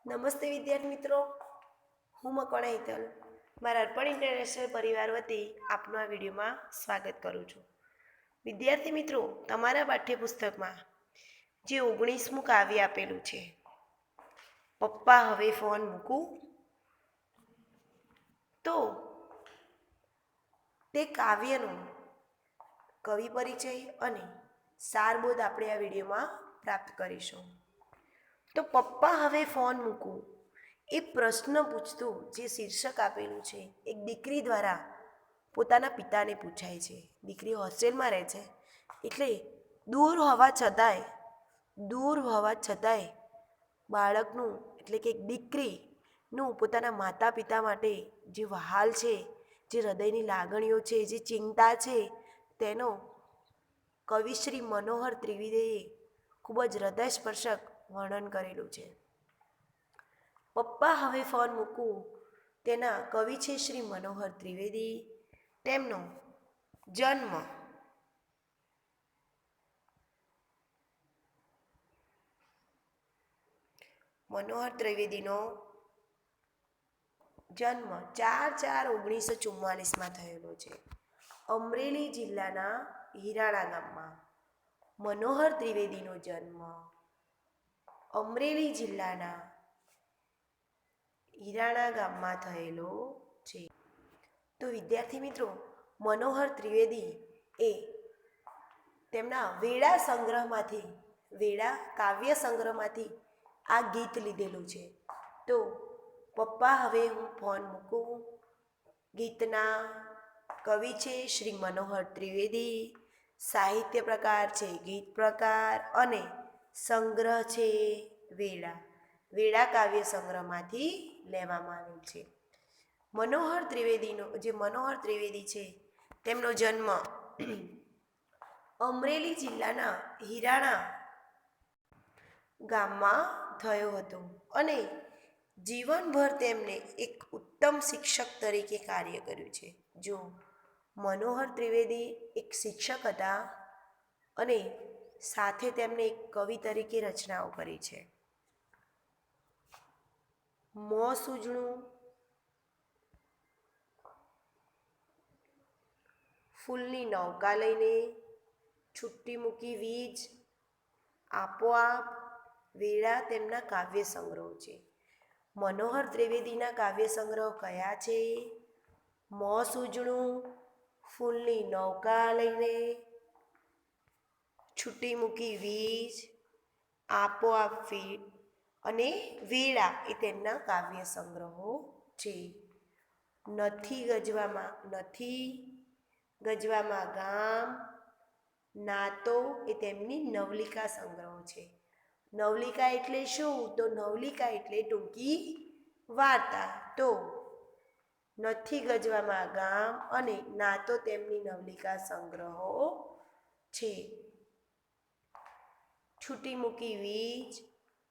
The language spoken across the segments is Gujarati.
નમસ્તે વિદ્યાર્થી મિત્રો, હું મકવાણા હેતલ મારા અર્પણ ઇન્ટરનેશનલ પરિવાર વતી આપનું આ વિડીયોમાં સ્વાગત કરું છું. વિદ્યાર્થી મિત્રો, તમારા પાઠ્યપુસ્તકમાં જે 19મું કાવ્ય આપેલું છે, પપ્પા હવે ફોન મૂકું, તો તે કાવ્યનો કવિ પરિચય અને સારબોધ આપણે આ વિડીયોમાં પ્રાપ્ત કરીશું. તો પપ્પા હવે ફોન મૂકું એ પ્રશ્ન પૂછતું જે શીર્ષક આપેલું છે, એક દીકરી દ્વારા પોતાના પિતાને પૂછાય છે. દીકરી હોસ્ટેલમાં રહે છે, એટલે દૂર હોવા છતાંય બાળકનું એટલે કે દીકરીનું પોતાના માતા પિતા માટે જે વહાલ છે, જે હૃદયની લાગણીઓ છે, જે ચિંતા છે, તેનો કવિ શ્રી મનોહર ત્રિવેદીએ ખૂબ જ હૃદયસ્પર્શક વર્ણન કરેલું છે. પપ્પા હવે ફોન મૂકું તેના કવિ છે શ્રી મનોહર ત્રિવેદી. તેમનો જન્મ મનોહર ત્રિવેદીનો જન્મ 4/4/1944 થયેલો છે. અમરેલી જિલ્લાના હિરાણા ગામમાં મનોહર ત્રિવેદીનો જન્મ અમરેલી જિલ્લાના હિરાણા ગામમાં થયેલો છે. તો વિદ્યાર્થી મિત્રો, મનોહર ત્રિવેદી એ તેમના વેડા કાવ્ય સંગ્રહમાંથી આ ગીત લીધેલું છે. તો પપ્પા હવે હું ફોન મૂકું ગીતના કવિ છે શ્રી મનોહર ત્રિવેદી. સાહિત્ય પ્રકાર છે ગીત પ્રકાર અને સંગ્રહ છે વેડા કાવ્ય સંગ્રહમાંથી લેવામાં આવેલ છે. મનોહર ત્રિવેદી છે, તેમનો જન્મ અમરેલી જિલ્લાના હિરાણા ગામમાં થયો હતો અને જીવનભર તેમને એક ઉત્તમ શિક્ષક તરીકે કાર્ય કર્યું છે. જો મનોહર ત્રિવેદી એક શિક્ષક હતા અને સાથે તેમને એક કવિ તરીકે રચનાઓ કરી છે. મોં સૂજણું, ફૂલની નૌકા લઈને, છુટ્ટી મૂકી વીજ, આપોઆપ, વેડા તેમના કાવ્ય સંગ્રહો છે. મનોહર ત્રિવેદીના કાવ્ય સંગ્રહ કયા છે? મોં સૂજણું, ફૂલની નૌકા લઈને, છુટ્ટી મૂકી વીજ, આપોઆપ અને વેડા એ તેમના કાવ્ય સંગ્રહો છે. નથી ગજવામાં ગામ, નાતો એ તેમની નવલિકા સંગ્રહો છે. નવલિકા એટલે શું? તો નવલિકા એટલે ટૂંકી વાર્તા. તો નથી ગજવામાં ગામ અને નાતો તેમની નવલિકા સંગ્રહો છે. છૂટી મૂકી વીજ,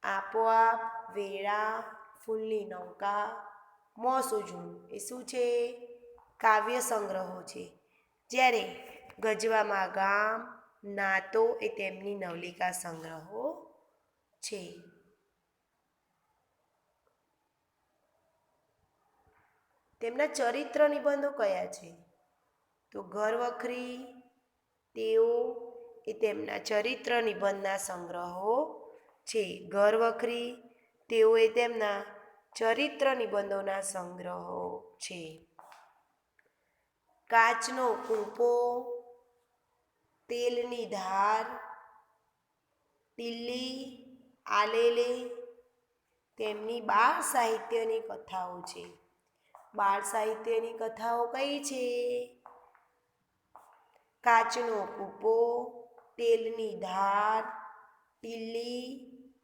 આપોઆપ, વેડા, ફૂલની નૌકા, મોં સૂજણું એ શું છે? કાવ્ય સંગ્રહો છે. જ્યારે ગજવામાં ગામ, નાતો એ તેમની નવલિકા સંગ્રહો છે. તેમના ચરિત્ર નિબંધો કયા છે? તો ઘરવખરી, તેઓ એ તેમના ચરિત્ર નિબંધના સંગ્રહો છે. ઘરવખરી, તેઓ એ તેમના ચરિત્ર નિબંધોના સંગ્રહો છે. કાચનો કૂંપો, તેલની ધાર, ટીલી, આલેલે તેમની બાળ સાહિત્યની કથાઓ છે. બાળ સાહિત્યની કથાઓ કઈ છે? કાચનો કૂપો, તેલની ધાર, ટીલી,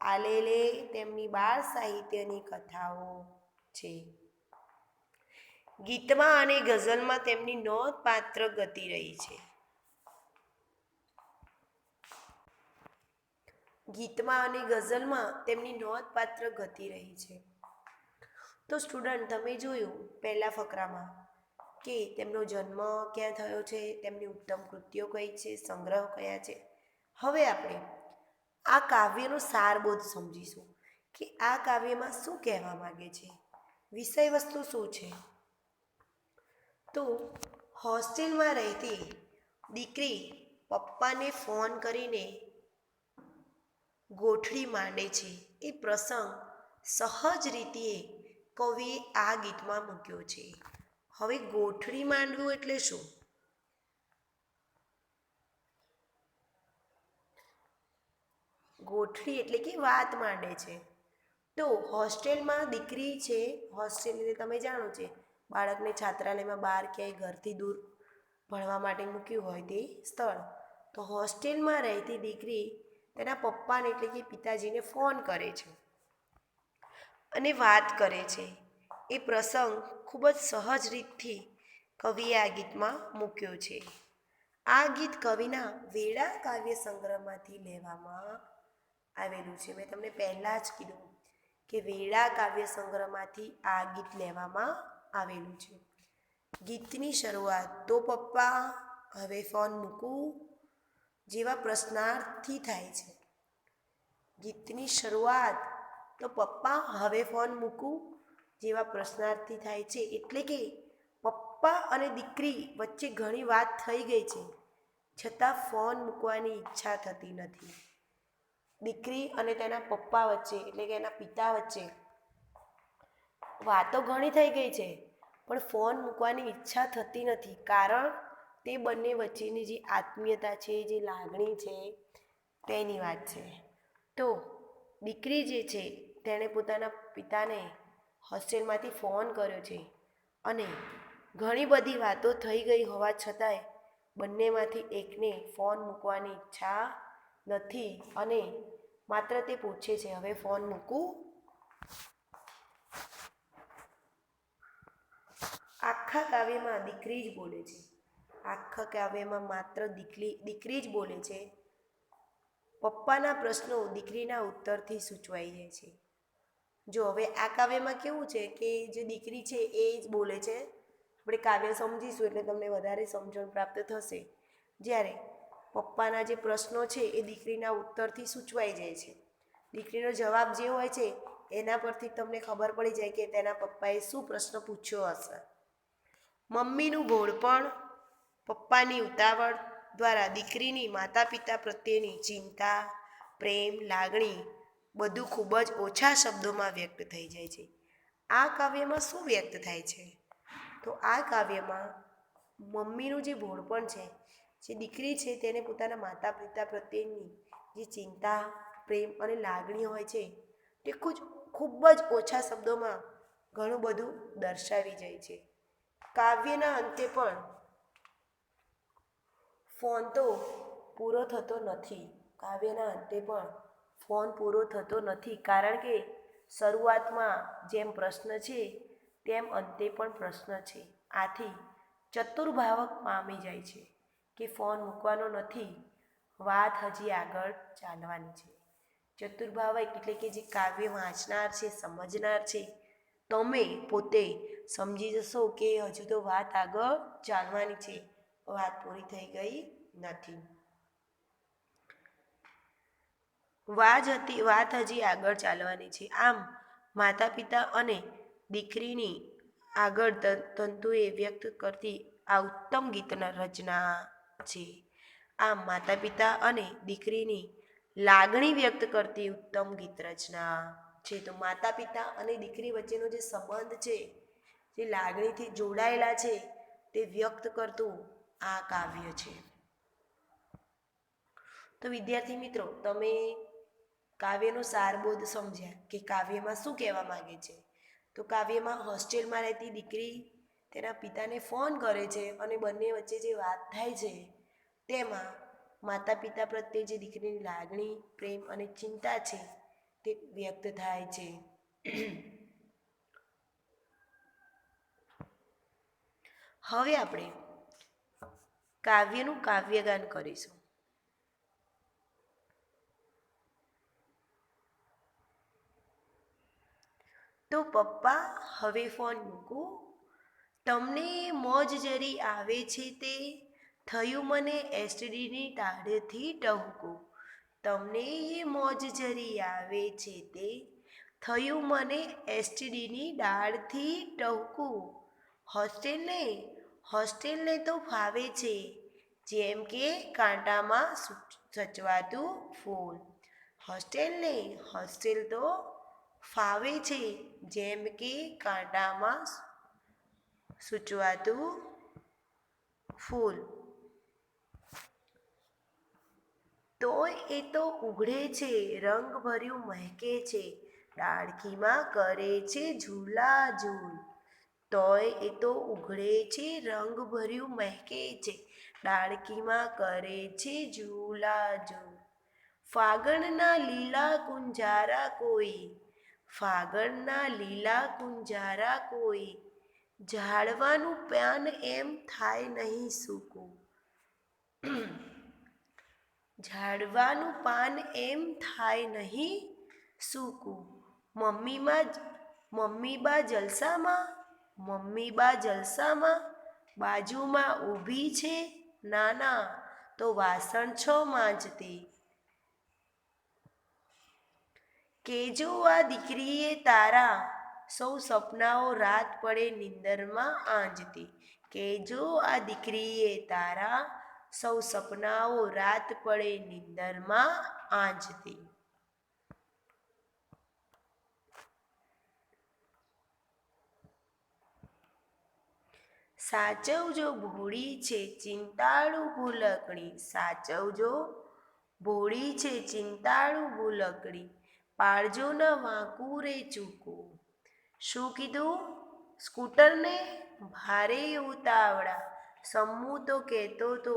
આલેલે તેમની બાળ સાહિત્યની કથાઓ છે. ગીતમાં અને ગઝલમાં તેમની નોંધપાત્ર ગતિ રહી છે. ગીતમાં અને ગઝલમાં તેમની નોંધપાત્ર ગતિ રહી છે. તો સ્ટુડન્ટ, તમે જોયું પહેલા ફકરામાં કે તેમનો જન્મ ક્યાં થયો છે, તેમની ઉત્તમ કૃતિઓ કઈ છે, સંગ્રહ કયા છે. હવે આપણે આ કાવ્યનો સારબોધ સમજીશું કે આ કાવ્યમાં શું કહેવા માંગે છે, વિષય વસ્તુ શું છે. તો હોસ્ટેલમાં રહેતી દીકરી પપ્પાને ફોન કરીને ગોઠડી માંડે છે. એ પ્રસંગ સહજ રીતે કવિએ આ ગીતમાં મૂક્યો છે. હવે ગોઠડી માંડવું એટલે શું? ગોઠડી એટલે કે વાત માંડે છે. તો હોસ્ટેલમાં દીકરી છે, હોસ્ટેલ એટલે તમે જાણો છે બાળકને છાત્રાલયમાં બહાર ક્યાંય ઘરથી દૂર ભણવા માટે મૂક્યું હોય તે સ્થળ. તો હોસ્ટેલમાં રહેતી દીકરી તેના પપ્પાને એટલે કે પિતાજીને ફોન કરે છે અને વાત કરે છે. એ પ્રસંગ ખૂબ જ સહજ રીતથી કવિએ આ ગીતમાં મૂક્યો છે. આ ગીત કવિના વેડા કાવ્ય સંગ્રહમાંથી લેવામાં આવેલું છે. મેં તમને પહેલાં જ કીધું કે વેડા કાવ્ય સંગ્રહમાંથી આ ગીત લેવામાં આવેલું છે. ગીતની શરૂઆત તો પપ્પા હવે ફોન મૂકું જેવા પ્રશ્નાર્થથી થાય છે. ગીતની શરૂઆત તો પપ્પા હવે ફોન મૂકું જેવા પ્રશ્નાર્થથી થાય છે. એટલે કે પપ્પા અને દીકરી વચ્ચે ઘણી વાત થઈ ગઈ છે, છતાં ફોન મૂકવાની ઈચ્છા થતી નથી. દીકરી અને તેના પપ્પા વચ્ચે એટલે કે એના પિતા વચ્ચે વાતો ઘણી થઈ ગઈ છે, પણ ફોન મૂકવાની ઈચ્છા થતી નથી. કારણ તે બંને વચ્ચેની જે આત્મીયતા છે, જે લાગણી છે, તેની વાત છે. તો દીકરી જે છે તેણે પોતાના પિતાને હોસ્ટેલમાંથી ફોન કર્યો છે અને ઘણી બધી વાતો થઈ ગઈ હોવા છતાંય બંનેમાંથી એકને ફોન મૂકવાની ઈચ્છા નથી અને માત્ર તે પૂછે છે, હવે ફોન મૂકું? આખા કાવ્યમાં દીકરી જ બોલે છે. આખા કાવ્યમાં માત્ર દીકરી જ બોલે છે. પપ્પાના પ્રશ્નો દીકરીના ઉત્તરથી સૂચવાઈ જાય છે. જો હવે આ કાવ્યમાં કેવું છે કે જે દીકરી છે એ જ બોલે છે. આપણે કાવ્ય સમજીશું એટલે તમને વધારે સમજણ પ્રાપ્ત થશે. જ્યારે પપ્પાના જે પ્રશ્નો છે એ દીકરીના ઉત્તરથી સૂચવાઈ જાય છે. દીકરીનો જવાબ જે હોય છે એના પરથી તમને ખબર પડી જાય કે તેના પપ્પાએ શું પ્રશ્ન પૂછ્યો હશે. મમ્મીનું ભોળપણ, પપ્પાની ઉતાવળ દ્વારા દીકરીની માતા પિતા પ્રત્યેની ચિંતા, પ્રેમ, લાગણી બધું ખૂબ જ ઓછા શબ્દોમાં વ્યક્ત થઈ જાય છે. આ કાવ્યમાં શું વ્યક્ત થાય છે? તો આ કાવ્યમાં મમ્મીનું જે ભોળપણ છે, જે દીકરી છે તેને પોતાના માતા પિતા પ્રત્યેની જે ચિંતા, પ્રેમ અને લાગણી હોય છે તે ખૂબ જ ઓછા શબ્દોમાં ઘણું બધું દર્શાવી જાય છે. કાવ્યના અંતે પણ ફોન તો પૂરો થતો નથી. કાવ્યના અંતે પણ ફોન પૂરો થતો નથી, કારણ કે શરૂઆતમાં જેમ પ્રશ્ન છે તેમ અંતે પણ પ્રશ્ન છે. આથી ચતુર્ભાવક પામી જાય છે કે ફોન મૂકવાનો નથી, વાત હજી આગળ ચાલવાની છે. ચતુર્ભાવક એટલે કે જે કાવ્ય વાંચનાર છે, સમજનાર છે, તમે પોતે સમજી જશો કે હજુ તો વાત આગળ ચાલવાની છે, વાત પૂરી થઈ ગઈ નથી. વાત હજી આગળ ચાલવાની છે. આમ માતા પિતા અને દીકરીની આગળ તંતુએ વ્યક્ત કરતી આ ઉત્તમ ગીતના રચના છે. આમ માતા પિતા અને દીકરીની લાગણી વ્યક્ત કરતી ઉત્તમ ગીત રચના છે. તો માતા પિતા અને દીકરી વચ્ચેનો જે સંબંધ છે, જે લાગણીથી જોડાયેલા છે, તે વ્યક્ત કરતું આ કાવ્ય છે. તો વિદ્યાર્થી મિત્રો, તમે કાવ્યનો સારબોધ સમજ્યા કે કાવ્યમાં શું કહેવા માંગે છે. તો કાવ્યમાં હોસ્ટેલમાં રહેતી દીકરી તેના પિતાને ફોન કરે છે અને બંને વચ્ચે જે વાત થાય છે તેમાં માતા પિતા પ્રત્યે જે દીકરીની લાગણી, પ્રેમ અને ચિંતા છે તે વ્યક્ત થાય છે. હવે આપણે કાવ્યનું કાવ્યગાન કરીશું. તો પપ્પા હવે ફોન મૂકું, તમને મોજ જરી આવે છે તે થયું મને એસટીડીની તાળેથી ટહુકું. તમને મોજ જરી આવે છે તે થયું મને એસટીડીની દાળથી ટહુકું. હોસ્ટેલને તો ફાવે છે, જેમ કે કાંટામાં સચવાતું ફૂલ. હોસ્ટેલ તો ફાવે છે, જેમ કે કાંટામાં સૂચવાતું ફૂલ. તોય એ તો ઉઘડે છે, રંગભર્યું મહેકે છે, ડાળખીમાં કરે છે ઝૂલાઝૂલ. તોય એ તો ઉઘડે છે, રંગભર્યું મહેકે છે, ડાળખીમાં કરે છે ઝૂલાઝૂલ. ફાગણના લીલા કુંજારા કોઈ, ઝાડવાનું પાન એમ થાય નહીં સૂકું. ઝાડવાનું પાન એમ થાય નહીં સૂકું. મમ્મી બા જલસામાં, બાજુમાં ઊભી છે નાના તો વાસણ છો માંજતી. કેજો આ દીકરીએ તારા, સૌ સપનાઓ રાત પડે નિંદરમાં આંજતી. કેજો આ દીકરીએ તારા, સૌ સપનાઓ રાત પડે નિંદરમાં આંજતી. સાચવજો ભોળી છે ચિંતાળુ ભૂલકણી, સાચવજો ભોળી છે ચિંતાળુ ભૂલકણી, પાળજો ન વાંકું રે ચૂકું. શું કીધું? સ્કૂટરને ભારે ઉતાવળા, સમ્મુ તો કહેતો તો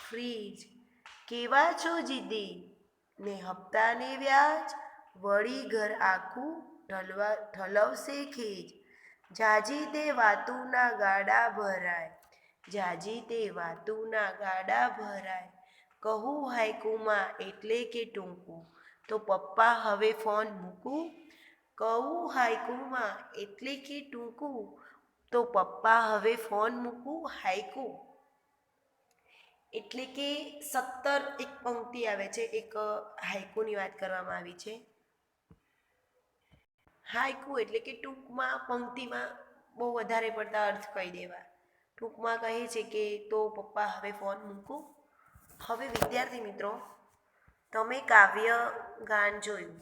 ફ્રીજ. કેવા છો જીદી, ને હપ્તાને વ્યાજ, વળી ઘર આખું ઠલવશે ખીજ. જાજી તે વાતુના ગાડા ભરાય, કહું હાયકુમાં એટલે કે ટૂંકું, તો પપ્પા હવે ફોન મૂકું. કહું હાયકુમાં એટલે કે ટૂંકું, તો પપ્પા હવે ફોન મૂકું. હાયકુ એટલે કે 17 એક પંક્તિ આવે છે, એક હાયકુની વાત કરવામાં આવી છે. હાયકુ એટલે કે ટૂંકમાં પંક્તિમાં બહુ વધારે પડતા અર્થ કહી દેવા. ટૂંકમાં કહે છે કે તો પપ્પા હવે ફોન મૂકું. હવે વિદ્યાર્થી મિત્રો, તમે કાવ્ય ગાન જોયું.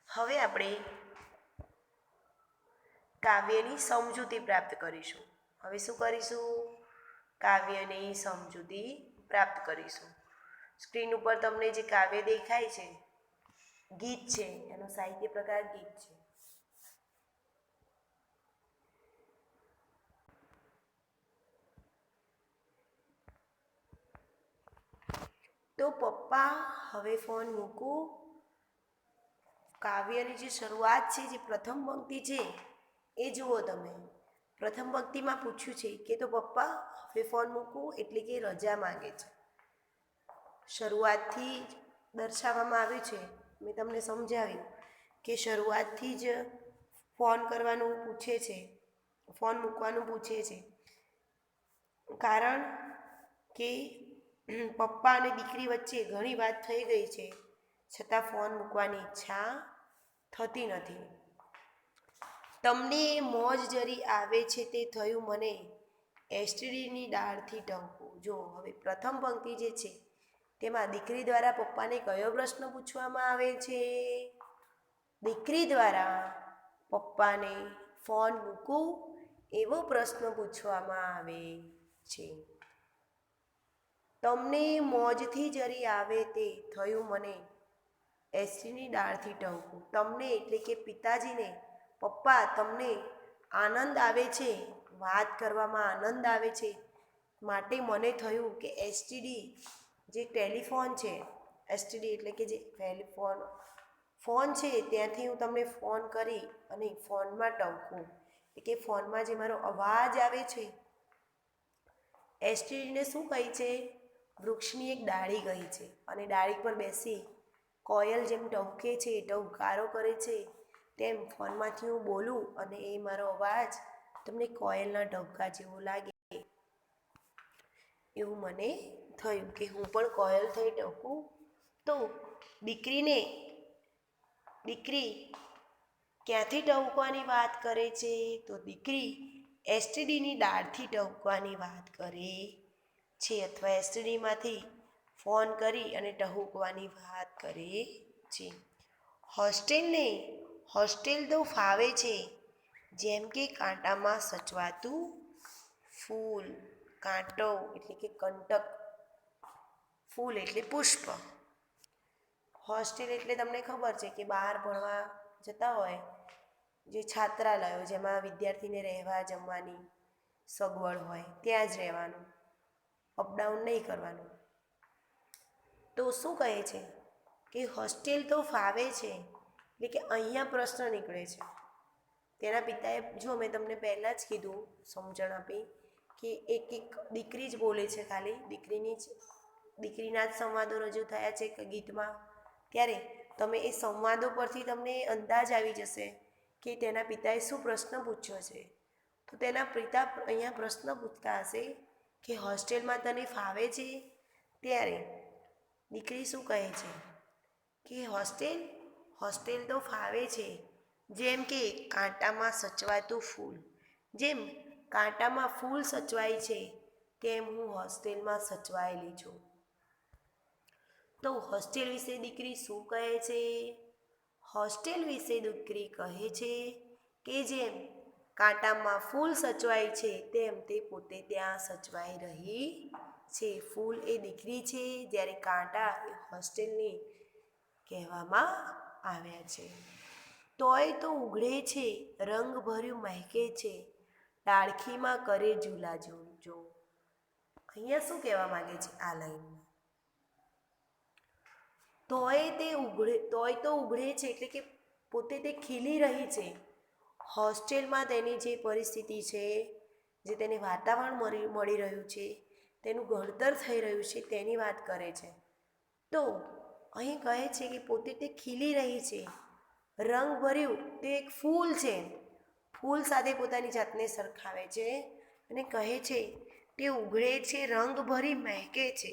હવે આપણે કાવ્યની સમજૂતી પ્રાપ્ત કરીશું. હવે શું કરીશું? કાવ્યની સમજૂતી પ્રાપ્ત કરીશું. સ્ક્રીન ઉપર તમને જે કાવ્ય દેખાય છે, ગીત છે, એનો સાહિત્ય પ્રકાર ગીત છે. તો પપ્પા હવે ફોન મૂકું. કાવ્યની જે શરૂઆત છે, જે પ્રથમ પંક્તિ છે, એ જુઓ તમે. પ્રથમ પંક્તિમાં પૂછ્યું છે કે તો પપ્પા હવે ફોન મૂકું એટલે કે રજા માંગે છે. શરૂઆતથી જ દર્શાવવામાં આવ્યું છે, મેં તમને સમજાવ્યું કે શરૂઆતથી જ ફોન કરવાનું પૂછે છે, ફોન મૂકવાનું પૂછે છે, કારણ કે પપ્પા અને દીકરી વચ્ચે ઘણી વાત થઈ ગઈ છે, છતાં ફોન મૂકવાની ઈચ્છા થતી નથી. તમને મોજ જરી આવે છે તે થયું મને એસટીડીની દાળથી ટહુકું. જો હવે પ્રથમ પંક્તિ જે છે તેમાં દીકરી દ્વારા પપ્પાને કયો પ્રશ્ન પૂછવામાં આવે છે? દીકરી દ્વારા પપ્પાને ફોન મૂકું એવો પ્રશ્ન પૂછવામાં આવે છે. તમને મોજથી જરી આવે તે થયું મને એસટીડીની દાળથી ટહુકું. તમને એટલે કે પિતાજીને, પપ્પા તમને આનંદ આવે છે, વાત કરવામાં આનંદ આવે છે, માટે મને થયું કે એસટીડી જે ટેલિફોન છે, એસટીડી એટલે કે જે ફોન છે ત્યાંથી હું તમને ફોન કરી અને ફોનમાં ટહુકું, એટલે કે ફોનમાં જે મારો અવાજ આવે છે. એસટીડીને શું કહી છે? વૃક્ષની એક ડાળી ગઈ છે, અને ડાળી પર બેસી કોયલ જેમ ટહુકે છે, ટહુકારો કરે છે, તેમ ફોનમાંથી હું બોલું અને એ મારો અવાજ તમને કોયલના ટહુકા જેવો લાગે. એવું મને થયું કે હું પણ કોયલ થઈ ટહુકું તો દીકરી ક્યાંથી ટહુકવાની વાત કરે છે? તો દીકરી એસટીડીની દાળથી ટહુકવાની વાત કરે છે, અથવા એસટીડીમાંથી ફોન કરી અને ટહુકવાની વાત કરે છે. હોસ્ટેલ તો ફાવે છે, જેમ કે કાંટામાં સચવાતું ફૂલ. કાંટો એટલે કે કંટક, ફૂલ એટલે પુષ્પ. હોસ્ટેલ એટલે તમને ખબર છે કે બહાર ભણવા જતા હોય જે છાત્રાલયો, જેમાં વિદ્યાર્થીને રહેવા જમવાની સગવડ હોય, ત્યાં જ રહેવાનું, અપડાઉન નહીં કરવાનું. તો શું કહે છે કે હોસ્ટેલ તો ફાવે છે, એટલે કે અહીંયા પ્રશ્ન નીકળે છે. તેના પિતાએ, જો મેં તમને પહેલાં જ કીધું, સમજણ આપી કે એક દીકરી જ બોલે છે, ખાલી દીકરીના જ સંવાદો રજૂ થયા છે કે ગીતમાં, ત્યારે તમે એ સંવાદો પરથી તમને અંદાજ આવી જશે કે તેના પિતાએ શું પ્રશ્ન પૂછ્યો છે. તો તેના પિતા અહીંયા પ્રશ્ન પૂછતા હશે કે હોસ્ટેલમાં તને ફાવે છે? ત્યારે દીકરી શું કહે છે કે હોસ્ટેલ તો ફાવે છે, જેમ કે કાંટામાં સચવાતું ફૂલ. જેમ કાંટામાં ફૂલ સચવાય છે, તેમ હું હોસ્ટેલમાં સચવાયેલી છું. તો હોસ્ટેલ વિશે દીકરી શું કહે છે? હોસ્ટેલ વિશે દીકરી કહે છે કે જેમ કાંટામાં ફૂલ સચવાય છે, તેમ તે પોતે ત્યાં સચવાઈ રહી છે. ફૂલ એ દીકરી છે, જ્યારે કાંટા એ હોસ્ટેલની કહેવામાં આવ્યા છે. તોય તો ઉઘડે છે, રંગ ભર્યું મહેકે છે, ડાળખીમાં કરે ઝૂલાઝૂલ. જો અહીંયા શું કહેવા માંગે છે આ લાઈનમાં? તોય તો ઉઘડે છે, એટલે કે પોતે તે ખીલી રહી છે. હોસ્ટેલમાં તેની જે પરિસ્થિતિ છે, જે તેને વાતાવરણ મળી રહ્યું છે, તેનું ઘડતર થઈ રહ્યું છે, તેની વાત કરે છે. તો અહીં કહે છે કે પોતે તે ખીલી રહી છે, રંગ ભર્યું તે એક ફૂલ છે. ફૂલ સાથે પોતાની જાતને સરખાવે છે અને કહે છે તે ઉઘડે છે, રંગ ભરી મહેકે છે,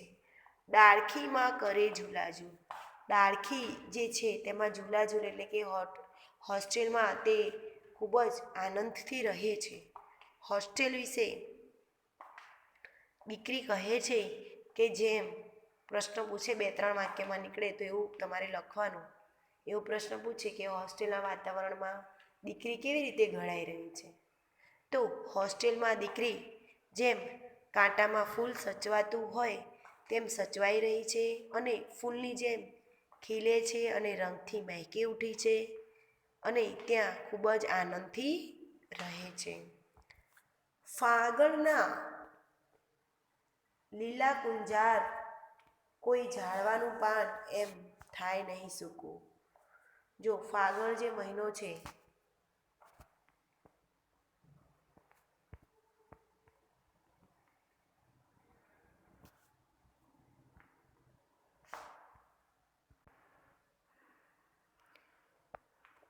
ડાળખીમાં કરે ઝૂલાઝૂલ. ડાળખી જે છે તેમાં ઝૂલાઝૂલ, એટલે કે હોસ્ટેલમાં તે ખૂબ જ આનંદથી રહે છે. હોસ્ટેલ વિશે દીકરી કહે છે કે જેમ પ્રશ્ન પૂછે, 2-3 વાક્યમાં નીકળે તો એવું તમારે લખવાનું. એવો પ્રશ્ન પૂછે કે હોસ્ટેલના વાતાવરણમાં દીકરી કેવી રીતે ઘડાઈ રહી છે? તો હોસ્ટેલમાં દીકરી જેમ કાંટામાં ફૂલ સચવાતું હોય તેમ સચવાઈ રહી છે, અને ફૂલની જેમ ખીલે છે અને રંગથી મહેકી ઉઠી છે, અને ત્યાં ખૂબ જ આનંદથી રહે છે. ફાગણના લીલા કુંજાર, કોઈ ઝાડવાનું પાન એમ થાય નહીં સૂકું. જો ફાગણ જે મહિનો છે,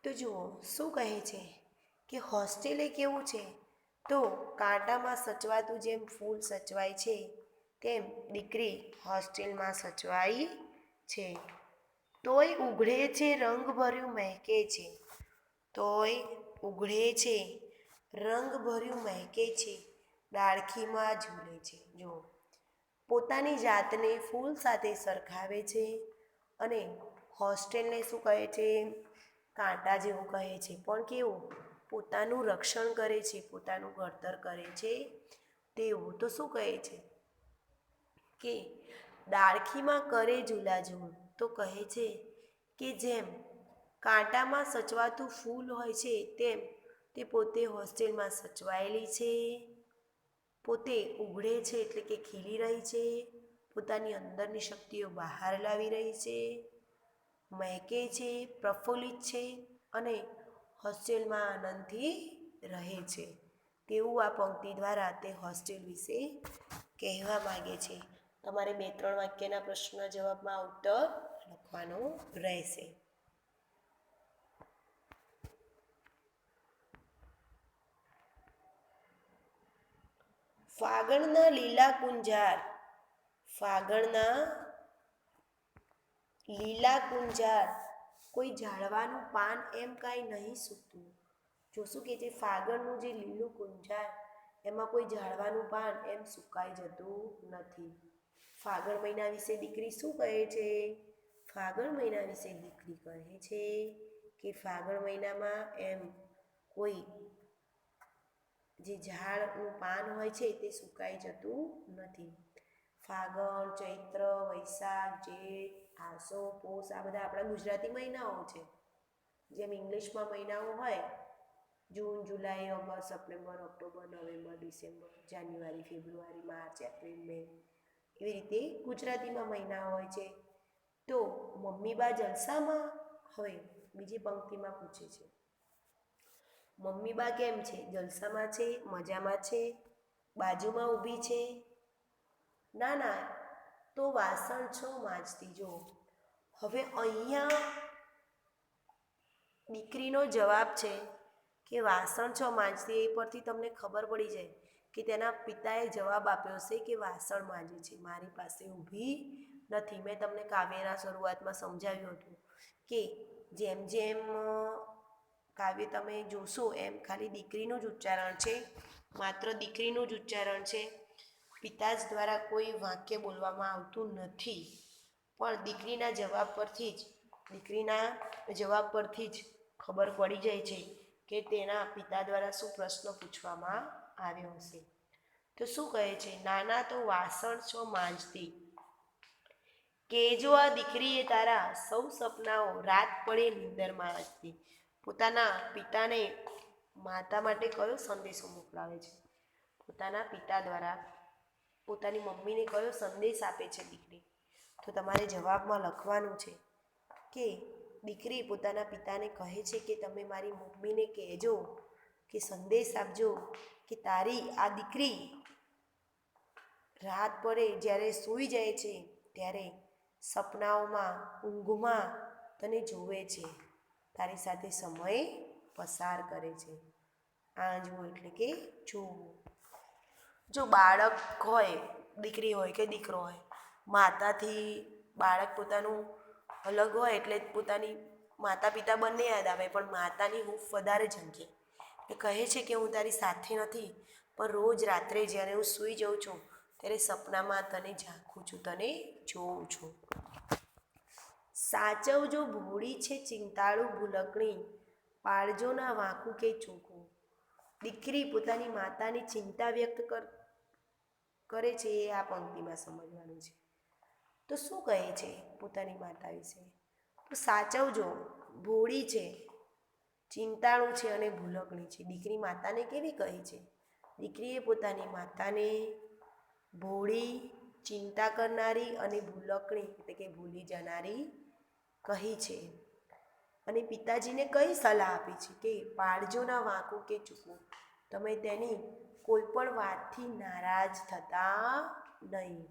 તો જુઓ શું કહે છે કે હોસ્ટેલે કેવું છે? તો કાંટામાં સચવાતું જેમ ફૂલ સચવાય છે, તેમ દીકરી હોસ્ટેલમાં સચવાઈ છે. તોય ઉઘડે છે, રંગ ભર્યું મહેકે છે. તોય ઉઘડે છે, રંગ ભર્યું મહેકે છે, ડાળખીમાં ઝૂલે છે. જો પોતાની જાતને ફૂલ સાથે સરખાવે છે, અને હોસ્ટેલને શું કહે છે? કાંટા જેવું કહે છે. પણ કેવું? પોતાનું રક્ષણ કરે છે, પોતાનું ઘડતર કરે છે તેવું. તો શું કહે છે કે ડાળખીમાં કરે ઝૂલાઝૂલ. તો કહે છે કે જેમ કાંટામાં સચવાતું ફૂલ હોય છે, તેમ તે પોતે હોસ્ટેલમાં સચવાયેલી છે. પોતે ઉઘડે છે, એટલે કે ખીલી રહી છે, પોતાની અંદરની શક્તિઓ બહાર લાવી રહી છે, મહેકે છે, પ્રફુલ્લિત છે, અને હોસ્ટેલમાં આનંદથી રહે છે. તેવું આ પંક્તિ દ્વારા તે હોસ્ટેલ વિશે કહેવા માગે છે. તમારે 2-3 વાક્યના પ્રશ્નના જવાબમાં ઉત્તર લખવાનો રહેશે. ફાગણના લીલા કુંજાર. ફાગણના લીલા ગુંજાર કોઈ ઝાડવાનું પાન એમ કાંઈ નહીં સૂકતું. જો શું કે છે, ફાગણનું જે લીલું ગુંજાર એમાં કોઈ ઝાડવાનું પાન એમ સુકાઈ જતું નથી. ફાગણ મહિના વિશે દીકરી શું કહે છે? ફાગણ મહિના વિશે દીકરી કહે છે કે ફાગણ મહિનામાં એમ કોઈ જે ઝાડનું પાન હોય છે તે સુકાઈ જતું નથી. ફાગણ, ચૈત્ર, વૈશાખ, જેઠ, આસો, પોષ આ બધા આપણા ગુજરાતી મહિનાઓ છે. જેમ ઇંગ્લિશમાં મહિનાઓ હોય June, July, August, September, October, November, December, January, February, March, April, May, એવી રીતે ગુજરાતીમાં મહિનાઓ હોય છે. તો મમ્મી બા જલસામાં? હવે બીજી પંક્તિમાં પૂછે છે, મમ્મી બા કેમ છે? જલસામાં છે? મજામાં છે? બાજુમાં ઊભી છે? ના ના, તો વાસણ છો માંજતી. જો હવે અહીંયા દીકરીનો જવાબ છે કે વાસણ છો માંજતી. એ પરથી તમને ખબર પડી જાય કે તેના પિતાએ જવાબ આપ્યો છે કે વાસણ માંજે છે, મારી પાસે ઊભી નથી. મેં તમને કાવ્યના શરૂઆતમાં સમજાવ્યું હતું કે જેમ જેમ કાવ્ય તમે જોશો એમ ખાલી દીકરીનું જ ઉચ્ચારણ છે, માત્ર દીકરીનું જ ઉચ્ચારણ છે. પિતા જ દ્વારા કોઈ વાક્ય બોલવામાં આવતું નથી. પણ દીકરીના જવાબ પરથી જ ખબર પડી જાય છે કે તેના પિતા દ્વારા શું પ્રશ્ન પૂછવામાં આવ્યો હશે. તો શું કહે છે? નાના તો વાસણ છો માંજતી, કેજો આ દીકરીએ તારા સૌ સપનાઓ રાત પડે નીંદરમાં આજતી. પોતાના પિતાને માતા માટે કયો સંદેશો મોકલાવે છે? પોતાના પિતા દ્વારા પોતાની મમ્મીને કયો સંદેશ આપે છે દીકરી? તો તમારે જવાબમાં લખવાનું છે કે દીકરી પોતાના પિતાને કહે છે કે તમે મારી મમ્મીને કહેજો કે સંદેશ આપજો કે તારી આ દીકરી રાત પડે જ્યારે સૂઈ જાય છે ત્યારે સપનાઓમાં, ઊંઘમાં તને જુએ છે, તારી સાથે સમય પસાર કરે છે. આંજવું એટલે કે જોવું. જો બાળક હોય, દીકરી હોય કે દીકરો હોય, માતાથી બાળક પોતાનું અલગ હોય એટલે પોતાની માતા પિતા બંને યાદ આવે, પણ માતાની હૂંફ વધારે ઝંખે. એ કહે છે કે હું તારી સાથે નથી, પણ રોજ રાત્રે જ્યારે હું સૂઈ જાઉં છું ત્યારે સપનામાં તને ઝાંખું છું, તને જોઉં છું. સાચવજો ભોળી છે ચિંતાળું ભૂલકણી, પાળજો ના વાંકું કે ચોખ્ખું. દીકરી પોતાની માતાની ચિંતા વ્યક્ત કરે છે એ આ પંક્તિમાં સમજવાનું છે. તો શું કહે છે પોતાની માતા વિશે? તો સાચવજો, ભોળી છે, ચિંતાળું છે અને ભૂલકણી છે. દીકરી માતાને કેવી કહે છે? દીકરીએ પોતાની માતાને ભોળી, ચિંતા કરનારી અને ભૂલકણી એટલે કે ભૂલી જનારી કહી છે. અને પિતાજીને કઈ સલાહ આપી છે કે પાળજો ના વાંકું કે ચૂકવું, તમે તેની કોઈ પણ વાતથી નારાજ થતા નહીં.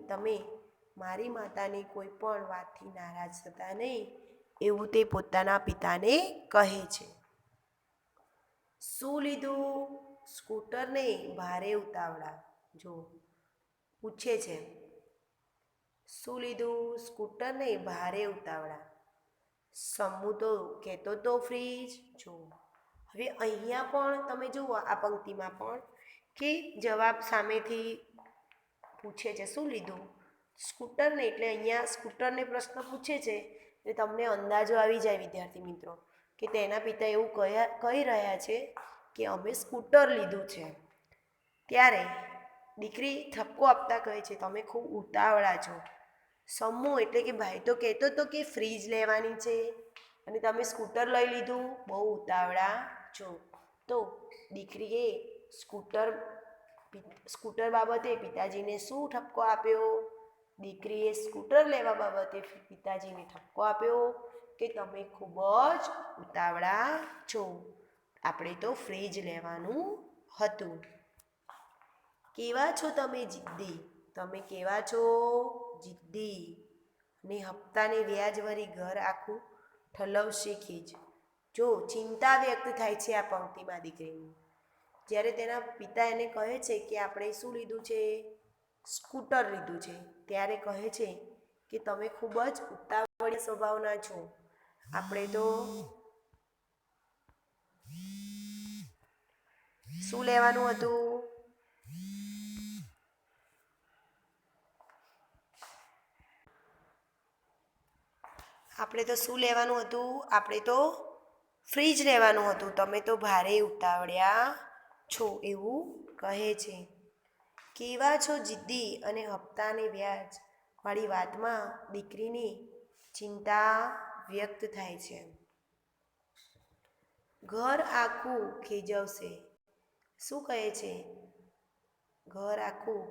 તમે મારી માતાની કોઈ પણ વાતથી નારાજ થતા નહીં એવું તે પોતાના પિતાને કહે છે. શું લીધું? સ્કૂટરને ભારે ઉતાવળા. જો પૂછે છે શું લીધું? સ્કૂટરને ભારે ઉતાવળા. સમૂહ તો કહેતો તો ફ્રીજ. જો હવે અહીંયા પણ તમે જુઓ આ પંક્તિમાં પણ કે જવાબ સામેથી પૂછે છે શું લીધું? સ્કૂટરને. એટલે અહીંયા સ્કૂટરને પ્રશ્ન પૂછે છે એટલે તમને અંદાજો આવી જાય વિદ્યાર્થી મિત્રો કે તેના પિતા એવું કહી રહ્યા છે કે અમે સ્કૂટર લીધું છે. ત્યારે દીકરી ઠપકો આપતા કહે છે તમે ખૂબ ઉતાવળા છો. સમૂહ એટલે કે ભાઈ તો કહેતો હતો કે ફ્રીજ લેવાની છે અને તમે સ્કૂટર લઈ લીધું, બહુ ઉતાવળા છો. તો દીકરીએ સ્કૂટર બાબતે પિતાજીને શું ઠપકો આપ્યો? દીકરીએ સ્કૂટર લેવા બાબતે પિતાજીને ઠપકો આપ્યો કે તમે ખૂબ જ ઉતાવળા છો, આપણે તો ફ્રીજ લેવાનું હતું. કેવા છો તમે જિદ્દી? તમે કેવા છો જિદ્દી? ને હપ્તાને વ્યાજવરી ઘર આખું ઠલવશે ખીજ. જો ચિંતા વ્યક્ત થાય છે આ પંક્તિમાં દીકરીની. જ્યારે તેના પિતા એને કહે છે કે આપણે શું લીધું છે? સ્કૂટર લીધું છે, ત્યારે કહે છે કે તમે ખૂબ જ ઉતાવળી સ્વભાવના છો. આપણે તો શું લેવાનું હતું? આપણે તો શું લેવાનું હતું? આપણે તો ફ્રીજ લેવાનું હતું. તમે તો ભારે ઉતાવળ્યા છો એવું કહે છે. કેવા છો જિદ્દી અને હપ્તાને વ્યાજ વાળી વાતમાં દીકરીની ચિંતા વ્યક્ત થાય છે. ઘર આખું ખીજવશે. શું કહે છે? ઘર આખું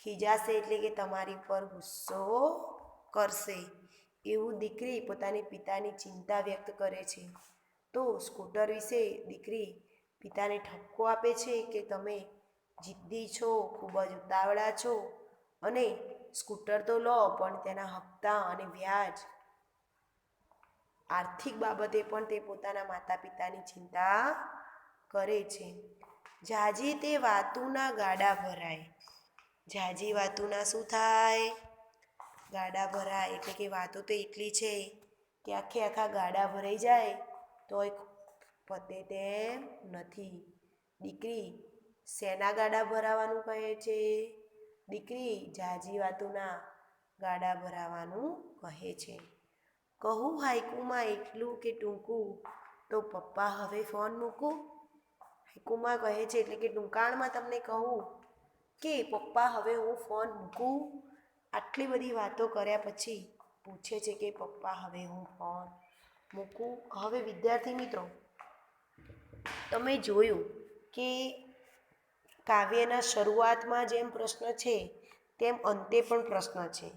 ખીજાશે એટલે કે તમારી પર ગુસ્સો કરશે એવું દીકરી પોતાની પિતાની ચિંતા વ્યક્ત કરે છે. તો સ્કૂટર વિશે દીકરી પિતાને ઠપકો આપે છે કે તમે જિદ્દી છો, ખૂબ જ ઉતાવળા છો અને સ્કૂટર તો લો પણ તેના હપ્તા અને વ્યાજ આર્થિક બાબતે પણ તે પોતાના માતા પિતાની ચિંતા કરે છે. જાજી તે વાતુના ગાડા ભરાય. જાજી વાતુના શું થાય? ગાડા ભરાય એટલે કે વાતો તો એટલી છે કે આખા ગાડા ભરાઈ જાય તોય પતે તેમ નથી. દીકરી શેના ગાડા ભરાવાનું કહે છે? દીકરી જાજી વાતોના ગાડા ભરાવાનું કહે છે. કહું હાઈકુમાં એટલું કે ટૂંકું તો પપ્પા હવે ફોન મૂકું. હાઈકુમાં કહે છે એટલે કે ટૂંકાણમાં તમને કહું કે પપ્પા હવે હું ફોન મૂકું. આટલી બધી વાતો કર્યા પછી પૂછે છે કે પપ્પા હવે હું ફોન મૂકું. હવે વિદ્યાર્થી મિત્રો, તમે જોયું કે કાવ્યના શરૂઆતમાં જેમ પ્રશ્ન છે તેમ અંતે પણ પ્રશ્ન છે.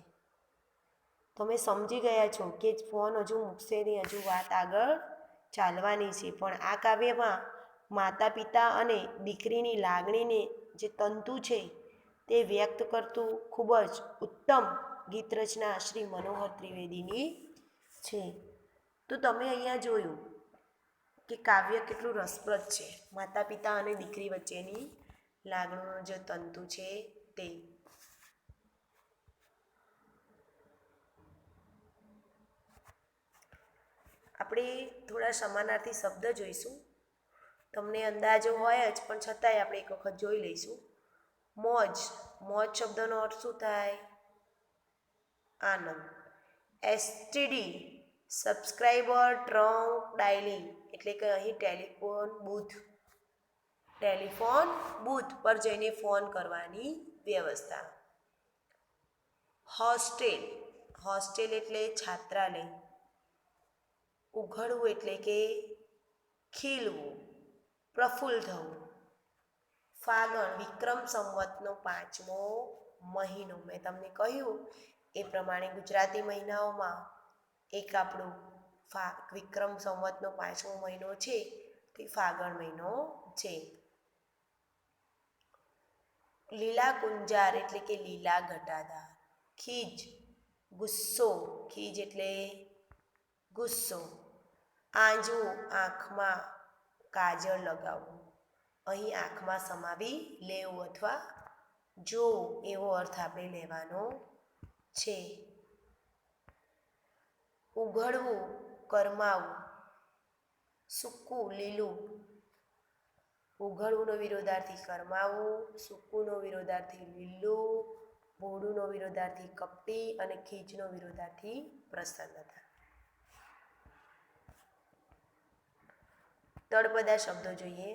તમે સમજી ગયા છો કે ફોન હજુ મૂકશે નહીં, હજુ વાત આગળ ચાલવાની છે. પણ આ કાવ્યમાં માતા પિતા અને દીકરીની લાગણીને જે તંતુ છે તે વ્યક્ત કરતું ખૂબ જ ઉત્તમ ગીત રચના શ્રી મનોહર ત્રિવેદીની છે. તો તમે અહીંયા જોયું કે કાવ્ય કેટલું રસપ્રદ છે. માતા પિતા અને દીકરી વચ્ચેની લાગણીનું જે તંતુ છે તે. આપણે થોડા સમાનાર્થી શબ્દ જોઈશું. તમને અંદાજો હોય જ પણ છતાંય આપણે એક વખત જોઈ લઈશું. મોજ. મોજ શબ્દનો અર્થ શું થાય? આનંદ. એસટીડી સબસ્ક્રાઈબર ટ્રંક ડાયલિંગ એટલે કે અહીં ટેલિફોન બૂથ પર જઈને ફોન કરવાની વ્યવસ્થા. હોસ્ટેલ. હોસ્ટેલ એટલે છાત્રાલય. ઉઘડવું એટલે કે ખીલવું, પ્રફુલ્લ થવું. ફાગણ વિક્રમ સંવતનો 5મો મહિનો. મેં તમને કહ્યું એ પ્રમાણે ગુજરાતી મહિનાઓમાં એક આપણું વિક્રમ સંવતનો 5મો મહિનો છે તે ફાગણ મહિનો છે. લીલા કુંજાર એટલે કે લીલા ઘટાદાર. ખીજ ગુસ્સો. ખીજ એટલે ગુસ્સો. આંજવું આંખમાં કાજળ લગાવવું. અહીં આંખમાં સમાવી લેવું અથવા જોવું એવો અર્થ આપણે લેવાનો છે. ઉઘડવું કરમાવું. સૂકું લીલું. ઉઘડવુંનો વિરોધાર્થી કરમાવું, સૂકુંનો વિરોધાર્થી લીલું, ભોળુંનો વિરોધાર્થી કપટી અને ખીજનો વિરોધાર્થી પ્રસન્નતા. તળપદા શબ્દો જોઈએ.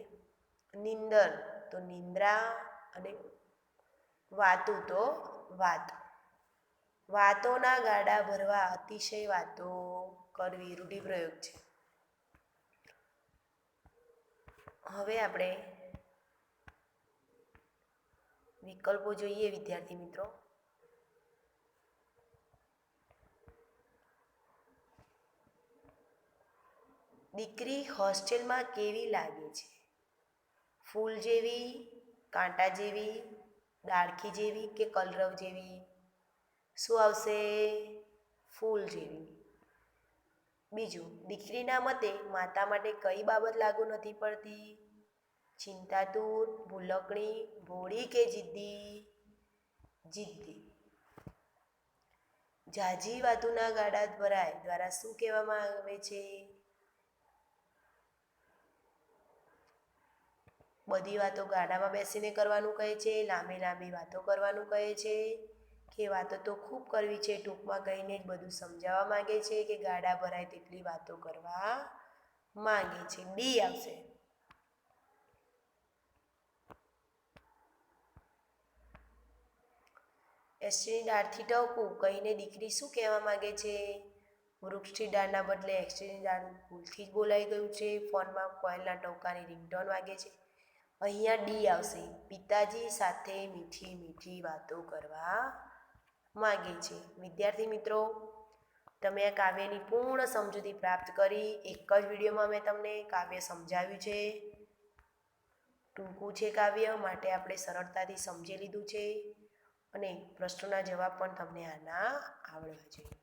નિંદર તો નિંદ્રા અને વાતું તો વાત. વાતોના ગાડા ભરવા, અતિશય વાતો કરવી રૂઢિપ્રયોગ છે. હવે આપણે વિકલ્પો જોઈએ વિદ્યાર્થી મિત્રો. દીકરી હોસ્ટેલમાં કેવી લાગે છે? ફૂલ જેવી, કાંટા જેવી, ડાળખી જેવી કે કલરવ જેવી? શું આવશે? ફૂલ જેવી. બીજું, દીકરીના મતે માતા માટે કઈ બાબત લાગુ નથી પડતી? ચિંતાતુર, ભૂલકણી, ભોળી કે જિદ્દી? જિદ્દી. ઝાઝી વાતોના ગાડા ભરાય દ્વારા શું કહેવામાં આવે છે? બધી વાતો ગાડામાં બેસીને કરવાનું કહે છે, લાંબી લાંબી વાતો કરવાનું કહે છે, કે વાતો તો ખૂબ કરવી છે, ટૂંકમાં કહીને જ બધું સમજાવવા માંગે છે, કે ગાડા ભરાય તેટલી વાતો કરવા માંગે છે. ડી આવશે. એસટીની દાળથી ટવકું કહીને દીકરી શું કહેવા માંગે છે? વૃક્ષથી દાળના બદલે એસટીની દાળ ભૂલથી જ બોલાઈ ગયું છે. ફોનમાં કોયલના ટવકાની રિંગટોન વાગે છે. અહીંયા ડી આવશે. પિતાજી સાથે મીઠી મીઠી વાતો કરવા માંગે છે. વિદ્યાર્થી મિત્રો, તમે આ કાવ્યની પૂર્ણ સમજૂતી પ્રાપ્ત કરી. એક જ વિડીયોમાં મેં તમને કાવ્ય સમજાવ્યું છે. ટૂંકું છે કાવ્ય, માટે આપણે સરળતાથી સમજી લીધું છે અને પ્રશ્નોના જવાબ પણ તમને આના આવડવા જોઈએ.